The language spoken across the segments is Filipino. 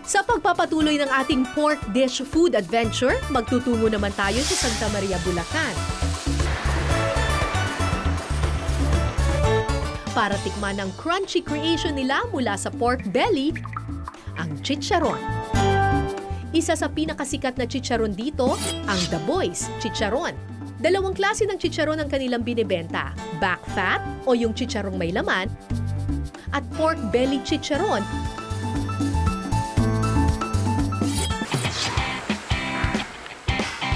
Sa pagpapatuloy ng ating pork dish food adventure, magtutungo naman tayo sa Santa Maria, Bulacan. Para tikman ang crunchy creation nila mula sa pork belly, ang chicharon. Isa sa pinakasikat na chicharon dito, ang The Boys Chicharon. Dalawang klase ng chicharon ang kanilang binibenta, back fat o yung chicharong may laman, at pork belly chicharon.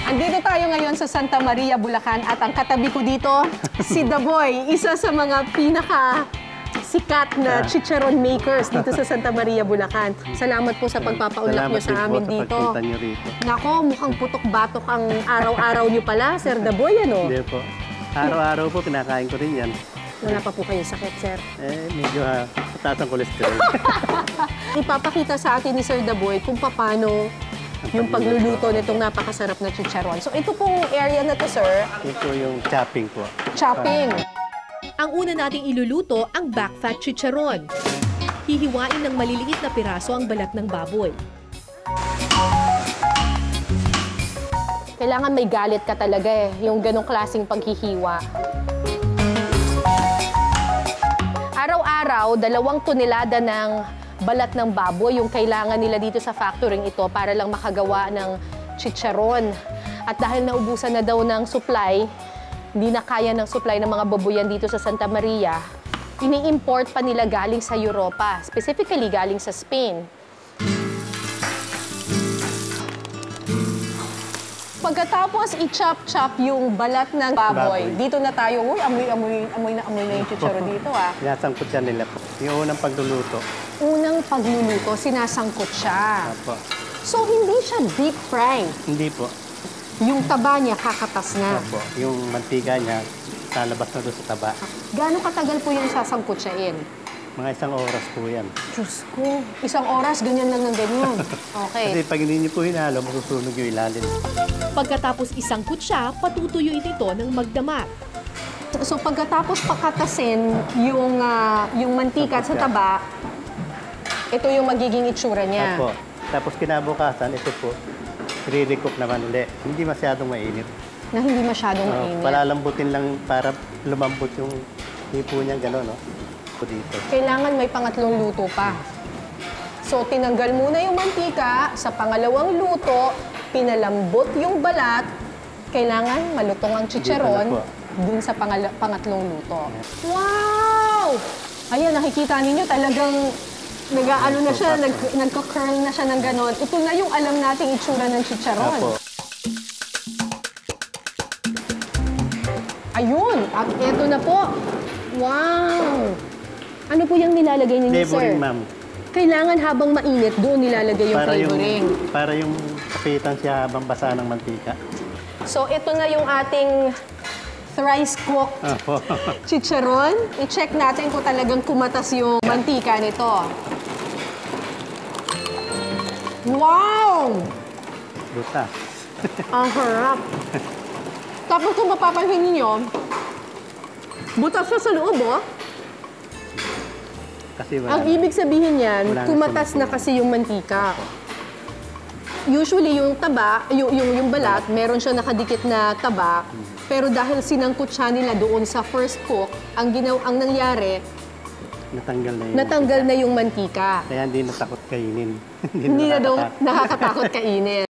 Andito tayo ngayon sa Santa Maria, Bulacan at ang katabi ko dito, si The Boy, isa sa mga sikat na chicharon makers dito sa Santa Maria, Bulacan. Salamat po sa pagpapaunlak niyo sa amin dito. Salamat din po sa pagpunta niyo rito. Nako, mukhang putok-batok ang araw-araw niyo pala, Sir The Boy, ano? Hindi po. Araw-araw po, kinakain ko rin yan. Wala pa po kayong sakit, Sir? Medyo mataas ang cholesterol. Ipapakita sa atin ni Sir The Boy kung paano yung pagluluto nitong napakasarap na chicharon. So ito pong area na to, sir. Ito yung chopping po. Chopping. Ang una nating iluluto ang back fat chicharon. Hihiwain ng maliliit na piraso ang balat ng baboy. Kailangan may galit ka talaga yung ganong klaseng paghihiwa. Araw-araw, 2 tonelada ng balat ng baboy yung kailangan nila dito sa factory ito para lang makagawa ng chicharon. At dahil naubusan na daw ng supply, hindi na kaya ng supply ng mga baboyan dito sa Santa Maria, ini-import pa nila galing sa Europa, specifically galing sa Spain. Pagkatapos i-chop-chop yung balat ng baboy, dito na tayo, uy, amoy na yung chicharon dito, ah. Sinasangkot yan nila po. Yung unang pagluluto. Unang pagluluto, sinasangkot siya. Apo. So, hindi siya deep fry. Hindi po. Yung taba niya, kakatas na. Apo. Yung mantika niya, lalabas na doon sa taba. Gaano katagal po yung sasangkot siya in? Mga 1 oras po yan. Diyos ko, 1 oras, ganyan lang ng ganyan. Okay. Kasi pag hindi niyo po hinalo, masusunog yung ilalim. Pagkatapos isangkot siya, patutuyuin ito ng magdamag. So, pagkatapos pakatasin yung mantika sa taba, ito yung magiging itsura niya. Apo. Tapos kinabukasan, ito po, i-recook naman ulit. Hindi masyadong mainit. Na hindi masyadong mainit. Palalambutin lang para lumambot yung hipo niya, gano'n, no? Dito. Kailangan may pangatlong luto pa. So, tinanggal muna yung mantika. Sa pangalawang luto, pinalambot yung balat. Kailangan malutong ang chicharon dun sa pangatlong luto. Wow! Ayan, nakikita ninyo talagang nag-ano na siya, nagka-curl na siya ng ganon. Ito na yung alam nating itsura ng chicharon. Apo. Ayun! At eto na po. Wow! Ano po yung nilalagay ninyo, sir? Flavoring, ma'am. Kailangan habang mainit, doon nilalagay yung flavoring. Para yung kapitan siya habang basa ng mantika. So, ito na yung ating thrice-cooked chicharon. I-check natin kung talagang kumatas yung mantika nito. Wow! Butas. Ang harap. Tapos kung mapapansin ninyo, butas siya sa loob, oh. Kasi Ang ibig sabihin niyan, kumatas na kasi yung mantika. Usually, yung taba, yung balat, meron siya nakadikit na taba. Pero dahil sinangkot siya nila doon sa first cook, ang nangyari, natanggal na yung mantika. Kaya hindi natakot kainin. Hindi na daw nakakatakot kainin.